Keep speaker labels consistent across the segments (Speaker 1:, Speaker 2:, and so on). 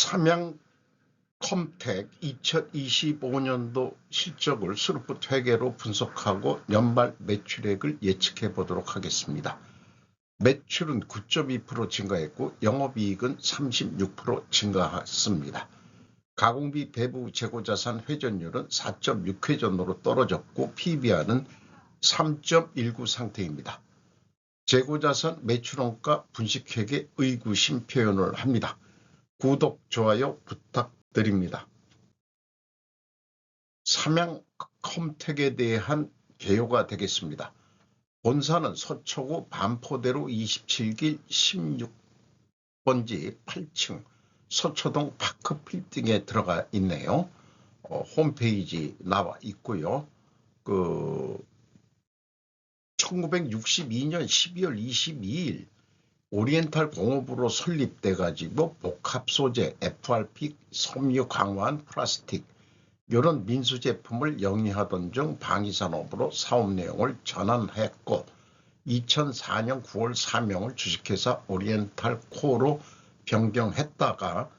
Speaker 1: 삼양컴텍 2025년도 실적을 스루풋 회계로 분석하고 연말 매출액을 예측해 보도록 하겠습니다. 매출은 9.2% 증가했고 영업이익은 36% 증가했습니다. 가공비 배부 재고자산 회전율은 4.6회전으로 떨어졌고 PBR은 3.19 상태입니다. 재고자산 매출원가 분식회계 의구심 표현을 합니다. 구독, 좋아요 부탁드립니다. 삼양컴텍에 대한 개요가 되겠습니다. 본사는 서초구 반포대로 27길 16번지 8층 서초동 파크빌딩에 들어가 있네요. 홈페이지 나와 있고요. 1962년 12월 22일 오리엔탈 공업으로 설립돼 가지고 복합 소재, FRP, 섬유 강화한 플라스틱 이런 민수 제품을 영위하던 중 방위산업으로 사업 내용을 전환했고 2004년 9월 사명을 주식회사 오리엔탈 코어로 변경했다가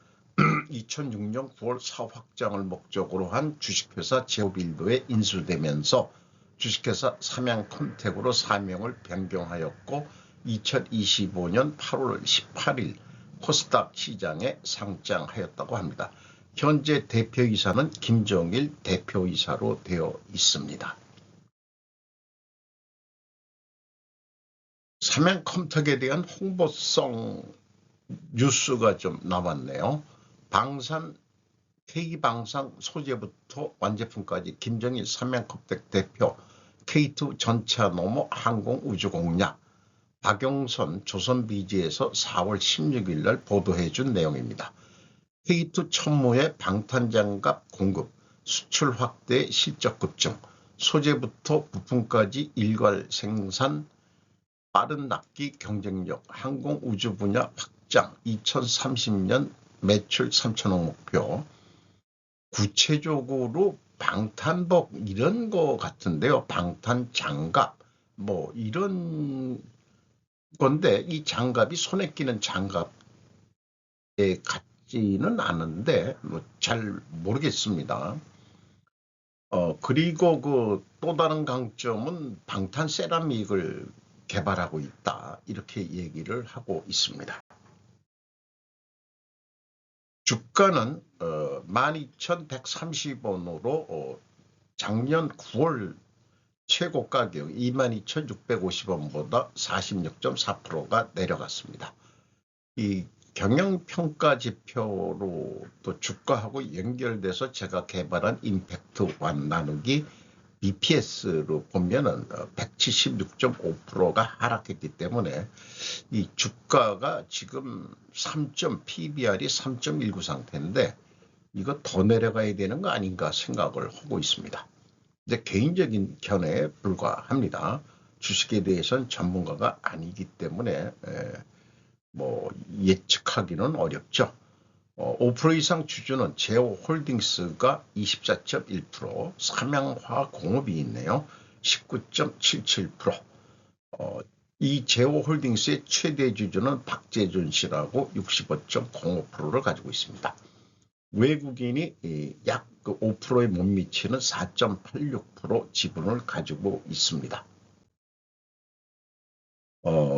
Speaker 1: 2006년 9월 사업 확장을 목적으로 한 주식회사 제오빌더에 인수되면서 주식회사 삼양컴텍으로 사명을 변경하였고 2025년 8월 18일 코스닥 시장에 상장하였다고 합니다. 현재 대표이사는 김정일 대표이사로 되어 있습니다. 삼양컴텍에 대한 홍보성 뉴스가 좀 나왔네요. K방산 소재부터 완제품까지 김정일 삼양컴텍 대표 K2 전차 노모 항공우주공략 박영선 조선비지에서 4월 16일 날 보도해준 내용입니다. K2 천무의 방탄장갑 공급, 수출 확대 실적 급증, 소재부터 부품까지 일괄 생산, 빠른 납기 경쟁력, 항공우주 분야 확장, 2030년 매출 3천억 목표. 구체적으로 방탄복 이런 거 같은데요. 방탄장갑 뭐 이런 건데 이 장갑이 손에 끼는 장갑에 같지는 않은데 뭐 잘 모르겠습니다. 그리고 또 다른 강점은 방탄 세라믹을 개발하고 있다 이렇게 얘기를 하고 있습니다. 주가는 12,130원으로 작년 9월 최고 가격 22,650원보다 46.4%가 내려갔습니다. 이 경영평가 지표로 또 주가하고 연결돼서 제가 개발한 임팩트 완 나누기 BPS로 보면은 176.5%가 하락했기 때문에 이 주가가 지금 PBR이 3.19 상태인데 이거 더 내려가야 되는 거 아닌가 생각을 하고 있습니다. 이제 개인적인 견해에 불과합니다. 주식에 대해서는 전문가가 아니기 때문에 뭐 예측하기는 어렵죠. 5% 이상 주주는 제오홀딩스가 24.1%, 삼양화공업이 있네요. 19.77%. 이 제오홀딩스의 최대 주주는 박재준 씨라고 65.05%를 가지고 있습니다. 외국인이 약 5%에 못 미치는 4.86% 지분을 가지고 있습니다.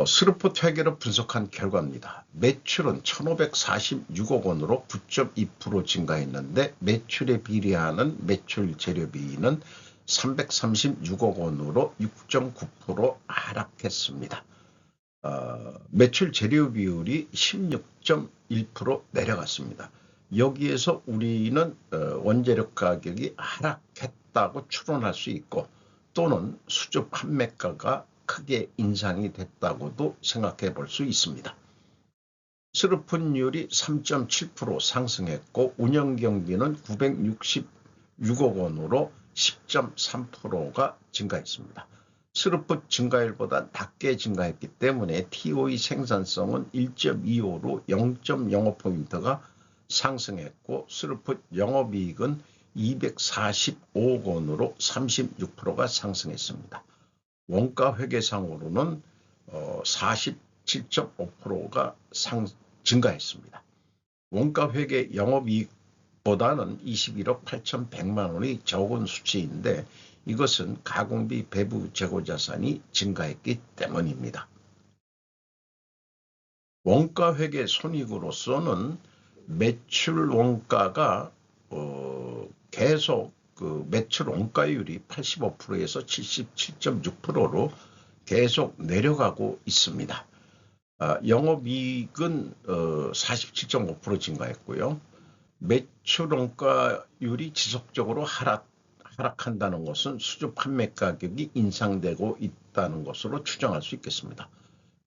Speaker 1: 스루풋 회계로 분석한 결과입니다. 매출은 1,546억 원으로 9.2% 증가했는데 매출에 비례하는 매출 재료비는 336억 원으로 6.9% 하락했습니다. 매출 재료 비율이 16.1% 내려갔습니다. 여기에서 우리는 원재료 가격이 하락했다고 추론할 수 있고 또는 수주 판매가가 크게 인상이 됐다고도 생각해 볼 수 있습니다. 스루풋율이 3.7% 상승했고 운영경비는 966억 원으로 10.3%가 증가했습니다. 스루풋 증가율보다 낮게 증가했기 때문에 TOE 생산성은 1.25로 0.05포인트가 상승했고 스루풋 영업이익은 245억 원으로 36%가 상승했습니다. 원가 회계상으로는 47.5%가 증가했습니다. 원가회계 영업이익보다는 21억 8,100만 원이 적은 수치인데 이것은 가공비 배부 재고자산이 증가했기 때문입니다. 원가회계 손익으로서는 매출 원가가 계속 그 매출 원가율이 85%에서 77.6%로 계속 내려가고 있습니다. 영업이익은 47.5% 증가했고요. 매출 원가율이 지속적으로 하락한다는 것은 수주 판매 가격이 인상되고 있다는 것으로 추정할 수 있겠습니다.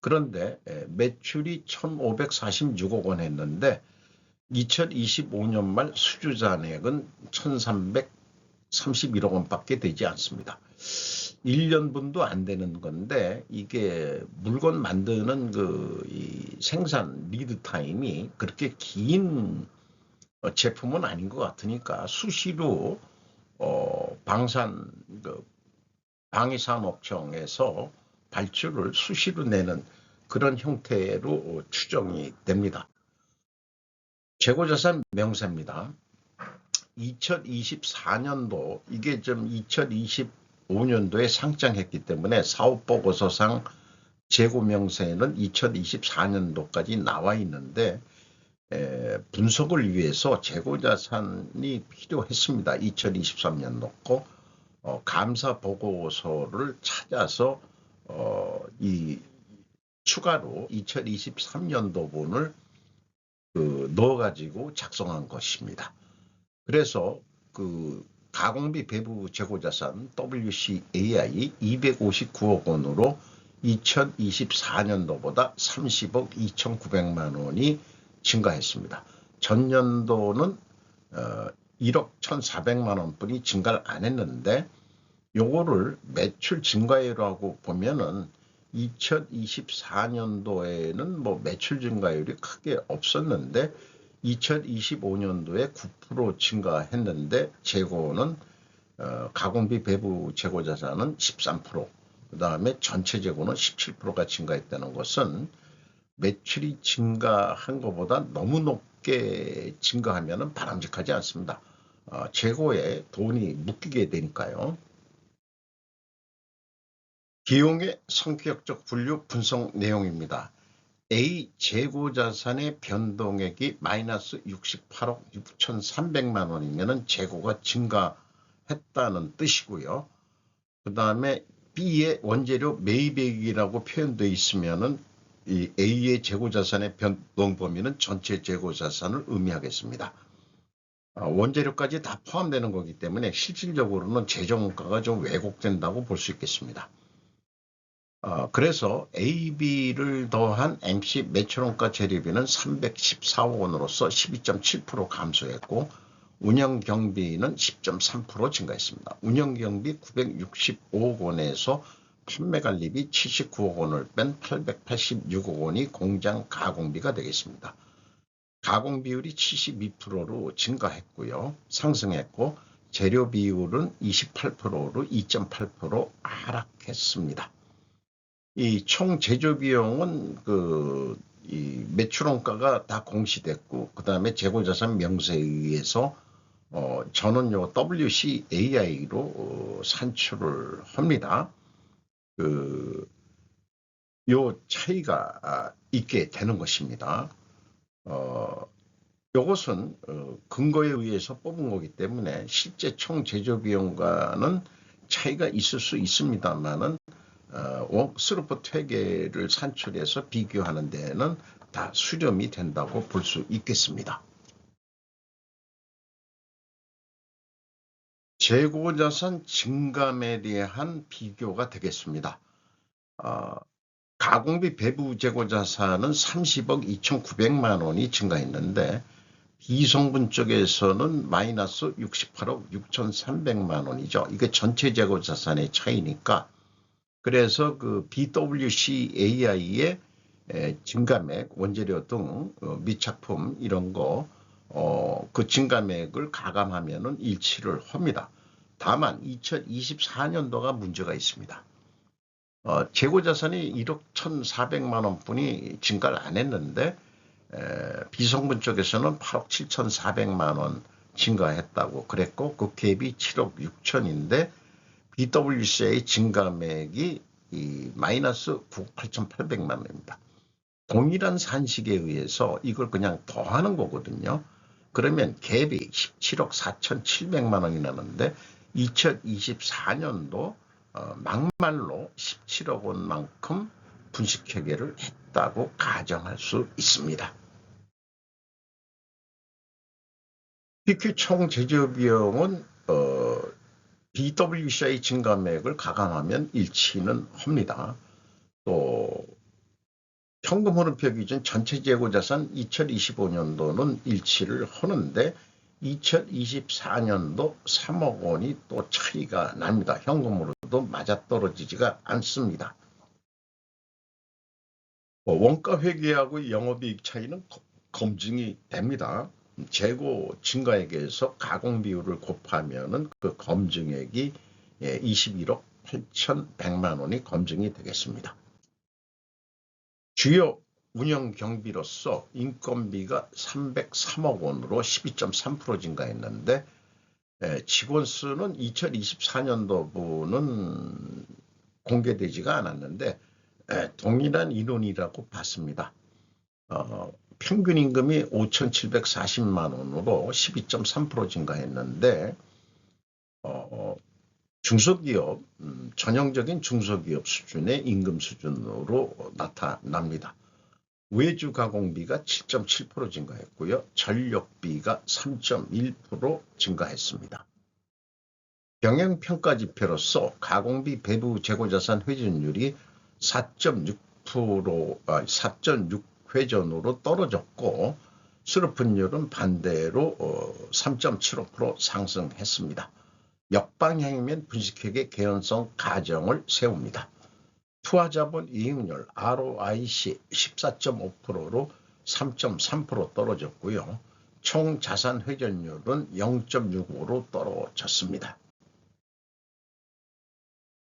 Speaker 1: 그런데 매출이 1,546억 원 했는데 2025년 말 수주 잔액은 1,331억 원밖에 되지 않습니다. 1년분도 안 되는 건데 이게 물건 만드는 이 생산 리드 타임이 그렇게 긴 제품은 아닌 것 같으니까 수시로 방위산업청에서 발주를 수시로 내는 그런 형태로 추정이 됩니다. 재고자산 명세입니다. 2024년도 이게 좀 2025년도에 상장했기 때문에 사업보고서상 재고명세는 2024년도까지 나와 있는데 분석을 위해서 재고자산이 필요했습니다. 2023년도 거 감사보고서를 찾아서 이 추가로 2023년도분을 넣어가지고 작성한 것입니다. 그래서 가공비 배부 재고자산 WCAI 259억 원으로 2024년도보다 30억 2,900만 원이 증가했습니다. 전년도는 1억 1,400만 원뿐이 증가를 안 했는데 요거를 매출 증가율이라고 보면은 2024년도에는 뭐 매출 증가율이 크게 없었는데 2025년도에 9% 증가했는데 재고는 가공비 배부 재고자산은 13%, 그 다음에 전체 재고는 17%가 증가했다는 것은 매출이 증가한 것보다 너무 높게 증가하면 바람직하지 않습니다. 재고에 돈이 묶이게 되니까요. 비용의 성격적 분류 분석 내용입니다. A 재고자산의 변동액이 마이너스 68억 6,300만 원이면 재고가 증가했다는 뜻이고요. 그 다음에 B의 원재료 매입액이라고 표현되어 있으면은 이 A의 재고자산의 변동 범위는 전체 재고자산을 의미하겠습니다. 원재료까지 다 포함되는 거기 때문에 실질적으로는 재정원가가 좀 왜곡된다고 볼 수 있겠습니다. 그래서 AB를 더한 MC 매출원가 재료비는 314억 원으로서 12.7% 감소했고 운영경비는 10.3% 증가했습니다. 운영경비 965억 원에서 판매관리비 79억 원을 뺀 886억 원이 공장 가공비가 되겠습니다. 가공 비율이 72%로 증가했고요. 상승했고 재료 비율은 28%로 2.8% 하락했습니다. 이 총 제조 비용은 이 매출원가가 다 공시됐고 그 다음에 재고자산 명세에 의해서 저는 요 WCAI로 산출을 합니다. 요 차이가 있게 되는 것입니다. 요것은 근거에 의해서 뽑은 거기 때문에 실제 총 제조 비용과는 차이가 있을 수 있습니다만은 스루프 회계를 산출해서 비교하는 데에는 다 수렴이 된다고 볼 수 있겠습니다. 재고자산 증감에 대한 비교가 되겠습니다. 가공비 배부 재고자산은 30억 2,900만 원이 증가했는데 비성분 쪽에서는 마이너스 68억 6,300만 원이죠. 이게 전체 재고자산의 차이니까 그래서 BWCAI의 증감액, 원재료 등 미착품 이런 거 그 증감액을 가감하면은 일치를 합니다. 다만 2024년도가 문제가 있습니다. 재고자산이 1억 1,400만 원뿐이 증가를 안 했는데 비성분 쪽에서는 8억 7,400만 원 증가했다고 그랬고 그 갭이 7억 6천인데 BWC의 증가액이 마이너스 9억 8,800만 원입니다. 동일한 산식에 의해서 이걸 그냥 더하는 거거든요. 그러면 갭이 17억 4,700만 원이 나는데 2024년도 막말로 17억 원만큼 분식회계를 했다고 가정할 수 있습니다. BQ 총 제조비용은 BWCI 증감액을 가감하면 일치는 합니다. 또 현금 흐름표 기준 전체 재고자산 2025년도는 일치를 하는데 2024년도 3억 원이 또 차이가 납니다. 현금으로도 맞아떨어지지가 않습니다. 원가 회계하고 영업이익 차이는 검증이 됩니다. 재고 증가액에서 가공 비율을 곱하면은 그 검증액이 21억 8,100만 원이 검증이 되겠습니다. 주요 운영 경비로서 인건비가 303억 원으로 12.3% 증가했는데 직원 수는 2024년도부는 공개되지가 않았는데 동일한 인원이라고 봤습니다. 평균 임금이 5,740만 원으로 12.3% 증가했는데 중소기업, 전형적인 중소기업 수준의 임금 수준으로 나타납니다. 외주 가공비가 7.7% 증가했고요. 전력비가 3.1% 증가했습니다. 경영평가지표로서 가공비 배부 재고자산 회전율이 4.6 회전으로 떨어졌고 수르픈율은 반대로 3.75% 상승했습니다. 역방향이면 분식회계 개연성 가정을 세웁니다. 투하자본 이익률 ROIC 14.5%로 3.3% 떨어졌고요. 총 자산 회전율은 0.65로 떨어졌습니다.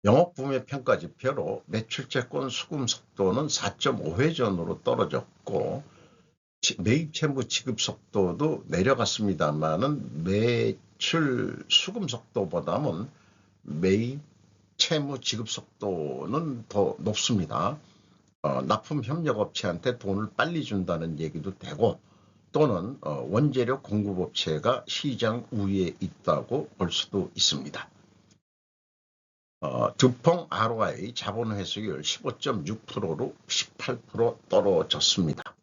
Speaker 1: 영업구매평가지표로 매출채권 수금 속도는 4.5회전으로 떨어졌고 매입채무 지급 속도도 내려갔습니다만은 매출 수금 속도보다는 매입 채무 지급 속도는 더 높습니다. 납품 협력업체한테 돈을 빨리 준다는 얘기도 되고 또는 원재료 공급업체가 시장 우위에 있다고 볼 수도 있습니다. 두펑 ROI 자본 회수율 15.6%로 18% 떨어졌습니다.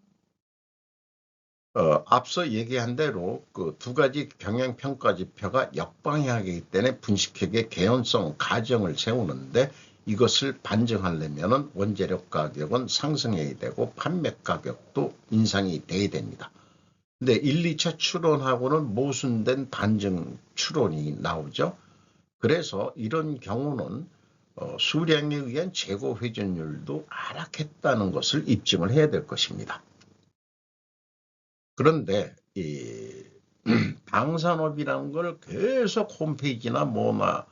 Speaker 1: 앞서 얘기한 대로 그 두 가지 경영평가지표가 역방향이기 때문에 분식회계 개연성 가정을 세우는데 이것을 반증하려면 원재료 가격은 상승해야 되고 판매 가격도 인상이 돼야 됩니다. 근데 1, 2차 추론하고는 모순된 반증 추론이 나오죠. 그래서 이런 경우는 수량에 의한 재고 회전율도 하락했다는 것을 입증을 해야 될 것입니다. 그런데 이 방산업이라는 걸 계속 홈페이지나 뭐나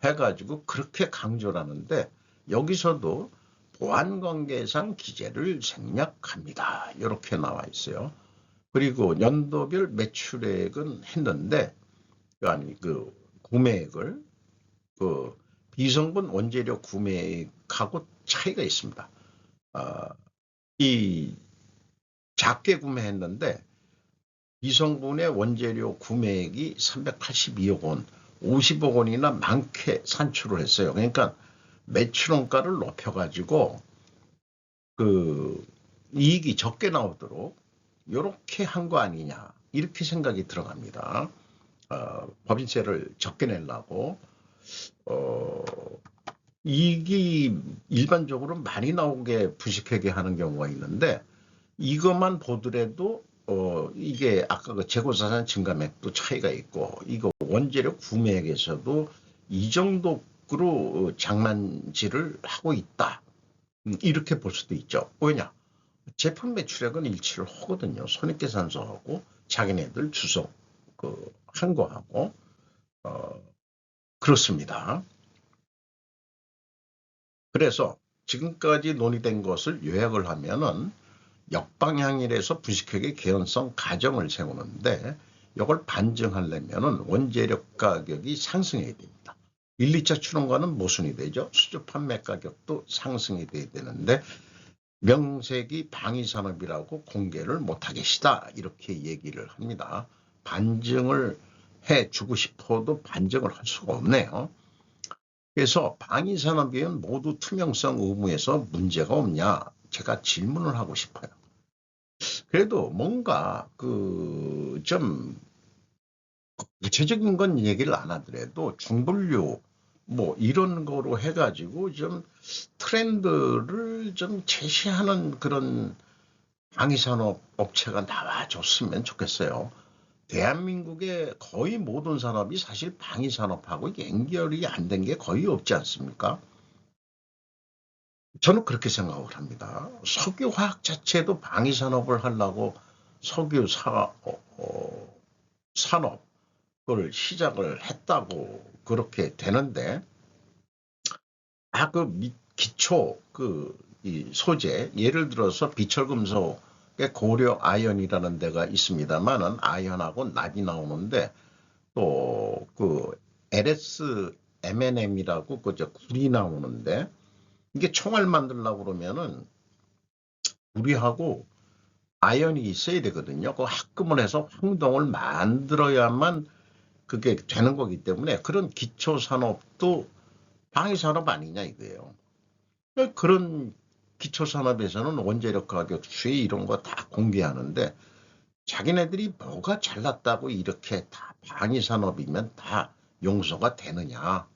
Speaker 1: 해가지고 그렇게 강조를 하는데 여기서도 보안관계상 기재를 생략합니다. 이렇게 나와 있어요. 그리고 연도별 매출액은 했는데 아니 그 구매액을 그 비성분 원재료 구매액하고 차이가 있습니다. 이 작게 구매했는데 비성분의 원재료 구매액이 382억 원, 50억 원이나 많게 산출을 했어요. 그러니까 매출원가를 높여가지고 그 이익이 적게 나오도록 이렇게 한 거 아니냐 이렇게 생각이 들어갑니다. 법인세를 적게 내려고 이익이 일반적으로 많이 나오게 분식회계 하는 경우가 있는데 이것만 보더라도 이게 아까 그 재고자산 증감액도 차이가 있고 이거 원재료 구매액에서도 이 정도로 장난질을 하고 있다. 이렇게 볼 수도 있죠. 왜냐? 제품 매출액은 일치를 하거든요. 손익계산서하고 자기네들 주석 한 거하고 그렇습니다. 그래서 지금까지 논의된 것을 요약을 하면은 역방향이라서 부식회계 개연성 가정을 세우는데 이걸 반증하려면 원재료 가격이 상승해야 됩니다. 1, 2차 출원과는 모순이 되죠. 수주 판매 가격도 상승이 돼야 되는데 명색이 방위산업이라고 공개를 못하게 시다 이렇게 얘기를 합니다. 반증을 해주고 싶어도 반증을 할 수가 없네요. 그래서 방위산업위원 모두 투명성 의무에서 문제가 없냐 제가 질문을 하고 싶어요. 그래도 뭔가 좀 구체적인 건 얘기를 안 하더라도 중분류 뭐 이런 거로 해가지고 좀 트렌드를 좀 제시하는 그런 방위산업 업체가 나와줬으면 좋겠어요. 대한민국의 거의 모든 산업이 사실 방위산업하고 연결이 안 된 게 거의 없지 않습니까? 저는 그렇게 생각을 합니다. 석유화학 자체도 방위산업을 하려고 석유 산업을 시작을 했다고 그렇게 되는데, 기초 이 소재, 예를 들어서 비철금속의 고려 아연이라는 데가 있습니다만은 아연하고 납이 나오는데 또 LS MNM이라고 굴이 나오는데 이게 총알 만들려고 그러면은 구리하고 아연이 있어야 되거든요. 그 합금을 해서 황동을 만들어야만 그게 되는 거기 때문에 그런 기초 산업도 방위산업 아니냐 이거예요. 그런 기초 산업에서는 원재료 가격 수위 이런 거 다 공개하는데 자기네들이 뭐가 잘났다고 이렇게 다 방위산업이면 다 용서가 되느냐.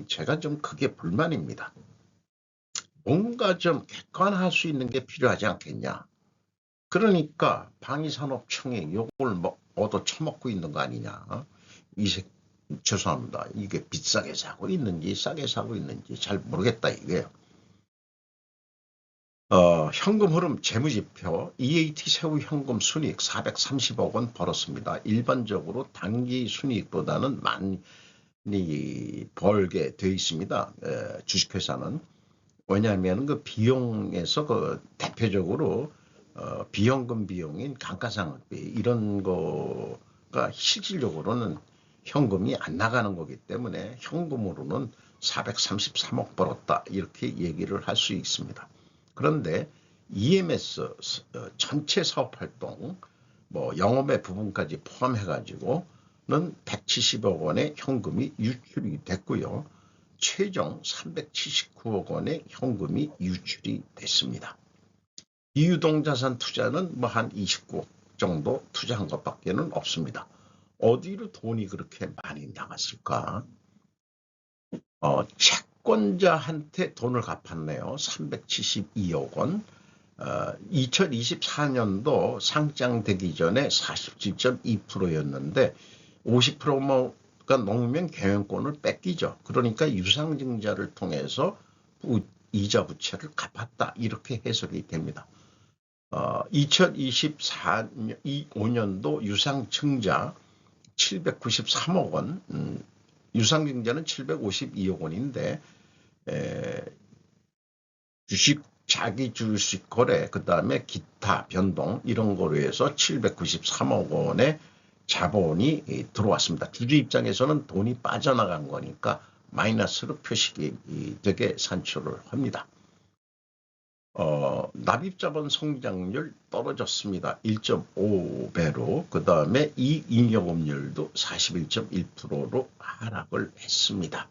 Speaker 1: 제가 좀 그게 불만입니다. 뭔가 좀 객관할 수 있는 게 필요하지 않겠냐. 그러니까 방위산업청이 요걸 뭐 얻어 처먹고 있는 거 아니냐. 죄송합니다. 이게 비싸게 사고 있는지 싸게 사고 있는지 잘 모르겠다 이게요. 현금 흐름 재무지표 EAT 세후 현금 순이익 430억 원 벌었습니다. 일반적으로 단기 순이익보다는 많이 벌게 되어 있습니다. 주식회사는. 왜냐하면 그 비용에서 대표적으로 비현금 비용인 감가상각비 이런 거가 실질적으로는 현금이 안 나가는 거기 때문에 현금으로는 433억 벌었다 이렇게 얘기를 할 수 있습니다. 그런데 EMS 전체 사업활동 뭐 영업의 부분까지 포함해가지고는 170억 원의 현금이 유출이 됐고요. 최종 379억 원의 현금이 유출이 됐습니다. 비유동자산 투자는 뭐 한 29억 정도 투자한 것밖에는 없습니다. 어디로 돈이 그렇게 많이 나갔을까? 채권자한테 돈을 갚았네요. 372억 원. 2024년도 상장되기 전에 47.2%였는데 50%가 넘으면 경영권을 뺏기죠. 그러니까 유상증자를 통해서 이자 부채를 갚았다 이렇게 해석이 됩니다. 2024년도 유상증자 793억 원, 유상증자는 752억 원인데 자기 주식 거래, 그 다음에 기타 변동 이런 거로 해서 793억 원의 자본이 들어왔습니다. 주주 입장에서는 돈이 빠져나간 거니까 마이너스로 표식이 되게 산출을 합니다. 납입자본 성장률 떨어졌습니다. 1.5배로. 그 다음에 이익잉여금률도 41.1%로 하락을 했습니다.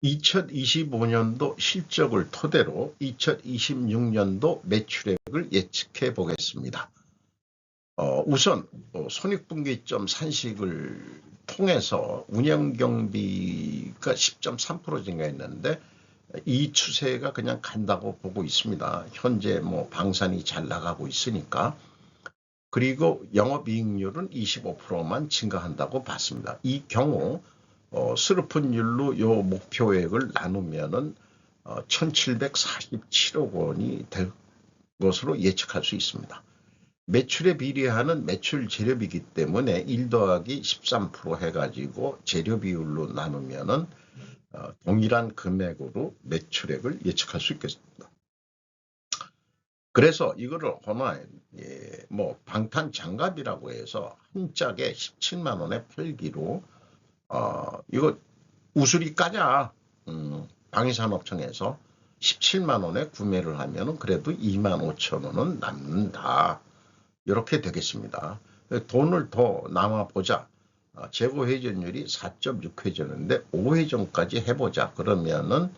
Speaker 1: 2025년도 실적을 토대로 2026년도 매출액을 예측해 보겠습니다. 우선 손익분기점 산식을 통해서 운영경비가 10.3% 증가했는데 이 추세가 그냥 간다고 보고 있습니다. 현재 뭐 방산이 잘 나가고 있으니까. 그리고 영업이익률은 25%만 증가한다고 봤습니다. 이 경우 스르픈율로 요 목표액을 나누면은 1747억 원이 될 것으로 예측할 수 있습니다. 매출에 비례하는 매출 재료비이기 때문에 1 더하기 13% 해가지고 재료 비율로 나누면은 동일한 금액으로 매출액을 예측할 수 있겠습니다. 그래서 이거를 하나 뭐 방탄 장갑이라고 해서 한 짝에 17만 원에 팔기로 이거 우수리 까자. 방위산업청에서 17만 원에 구매를 하면은 그래도 2만 5천 원은 남는다. 이렇게 되겠습니다. 돈을 더 남아보자. 재고 회전율이 4.6회전인데 5회전까지 해보자. 그러면은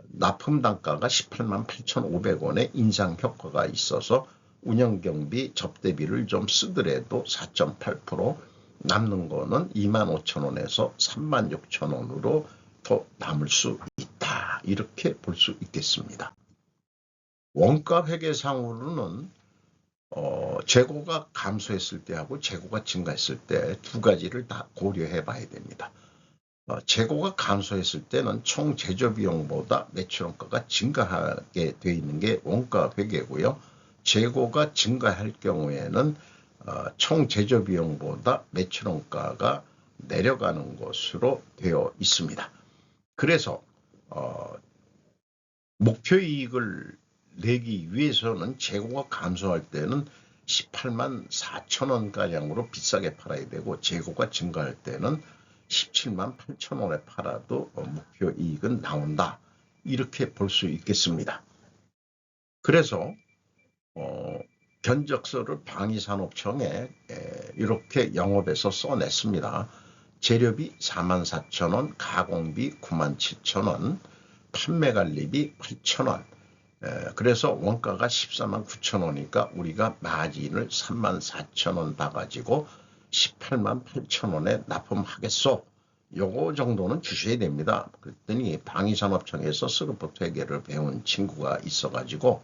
Speaker 1: 납품 단가가 18만 8,500원의 인상 효과가 있어서 운영경비 접대비를 좀 쓰더라도 4.8% 남는 거는 2만 5천 원에서 3만 6천 원으로 더 남을 수 있다. 이렇게 볼 수 있겠습니다. 원가 회계상으로는 재고가 감소했을 때하고 재고가 증가했을 때 두 가지를 다 고려해 봐야 됩니다. 재고가 감소했을 때는 총 제조비용보다 매출원가가 증가하게 되어 있는 게 원가 회계고요. 재고가 증가할 경우에는 총 제조비용보다 매출원가가 내려가는 것으로 되어 있습니다. 그래서 목표이익을 내기 위해서는 재고가 감소할 때는 18만 4천 원가량으로 비싸게 팔아야 되고 재고가 증가할 때는 17만 8천 원에 팔아도 목표이익은 나온다. 이렇게 볼 수 있겠습니다. 그래서 견적서를 방위산업청에 이렇게 영업에서 써냈습니다. 재료비 4만 4천 원, 가공비 9만 7천 원, 판매관리비 8천 원. 그래서 원가가 14만 9천 원이니까 우리가 마진을 3만 4천 원 봐가지고 18만 8천 원에 납품하겠소. 요거 정도는 주셔야 됩니다. 그랬더니 방위산업청에서 스루포트 회계를 배운 친구가 있어가지고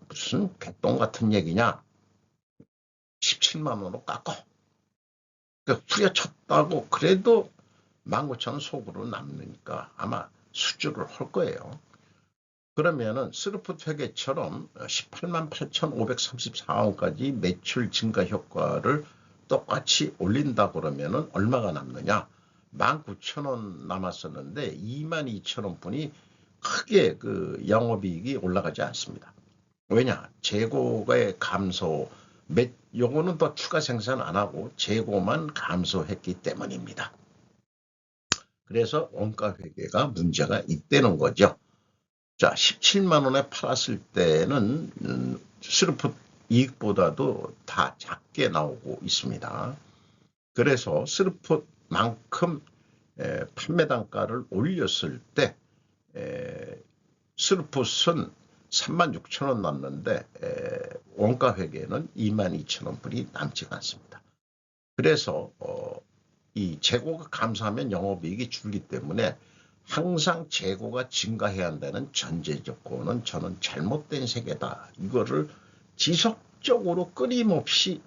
Speaker 1: 무슨 개똥 같은 얘기냐. 17만 원으로 깎고 후려쳤다고 그래도 19,000원 속으로 남으니까 아마 수주를 할 거예요. 그러면은 스루포트 회계처럼 18만 8,534원까지 매출 증가 효과를 똑같이 올린다 그러면은 얼마가 남느냐? 19,000원 남았었는데 22,000원 분이 크게 그 영업이익이 올라가지 않습니다. 왜냐? 재고의 감소, 요거는 더 추가 생산 안 하고 재고만 감소했기 때문입니다. 그래서 원가 회계가 문제가 있다는 거죠. 자, 17만 원에 팔았을 때는 스루풋 이익보다도 다 작게 나오고 있습니다. 그래서 스루풋만큼 판매 단가를 올렸을 때 스루풋은 3만 6천 원 남는데 원가 회계는 2만 2천 원 분이 남지가 않습니다. 그래서 이 재고가 감소하면 영업이익이 줄기 때문에 항상 재고가 증가해야 한다는 전제 조건은 저는 잘못된 세계다. 이거를 지속적으로 끊임없이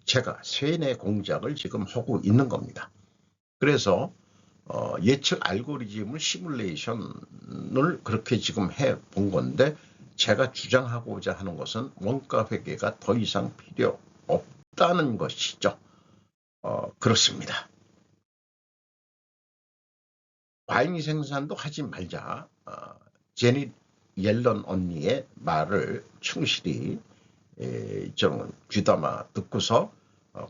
Speaker 1: 제가 세뇌 공작을 지금 하고 있는 겁니다. 그래서 예측 알고리즘을 시뮬레이션을 그렇게 지금 해 본 건데 제가 주장하고자 하는 것은 원가 회계가 더 이상 필요 없다는 것이죠. 그렇습니다. 과잉 생산도 하지 말자. 제닛 옐런 언니의 말을 충실히 좀 귀담아 듣고서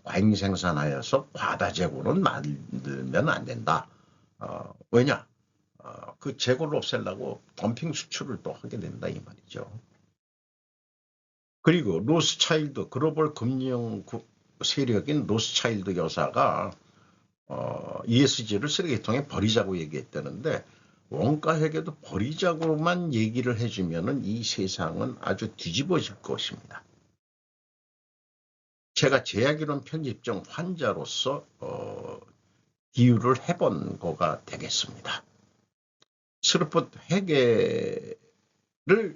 Speaker 1: 과잉 생산하여서 과다 재고는 만들면 안 된다. 왜냐? 그 재고를 없애려고 덤핑 수출을 또 하게 된다 이 말이죠. 그리고 로스차일드 글로벌 금융 세력인 로스차일드 여사가 ESG를 쓰레기통에 버리자고 얘기했다는데 원가 회계도 버리자고만 얘기를 해주면은 이 세상은 아주 뒤집어질 것입니다. 제가 제약이론 편집점 환자로서 기유를 해본 거가 되겠습니다. 스루풋 회계를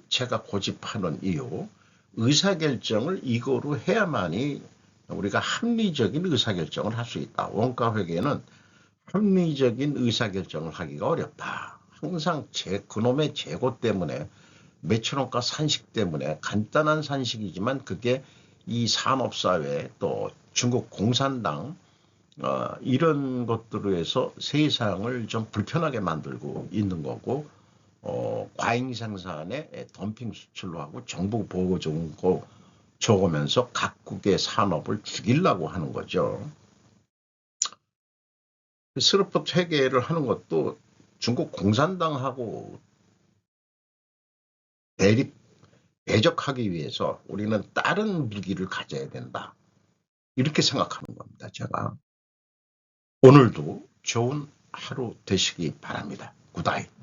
Speaker 1: 제가 고집하는 이유, 의사결정을 이거로 해야만이 우리가 합리적인 의사결정을 할 수 있다. 원가 회계는 합리적인 의사결정을 하기가 어렵다. 항상 그놈의 재고 때문에 매출원가 산식 때문에 간단한 산식이지만 그게 이 산업사회 또 중국 공산당 이런 것들로 해서 세상을 좀 불편하게 만들고 있는 거고 과잉 생산에 덤핑 수출로 하고 정부 보고 좋은 거 적으면서 각국의 산업을 죽이려고 하는 거죠. 스루프 회계를 하는 것도 중국 공산당하고 대적하기 위해서 우리는 다른 무기를 가져야 된다. 이렇게 생각하는 겁니다. 제가. 오늘도 좋은 하루 되시기 바랍니다. 굿나잇.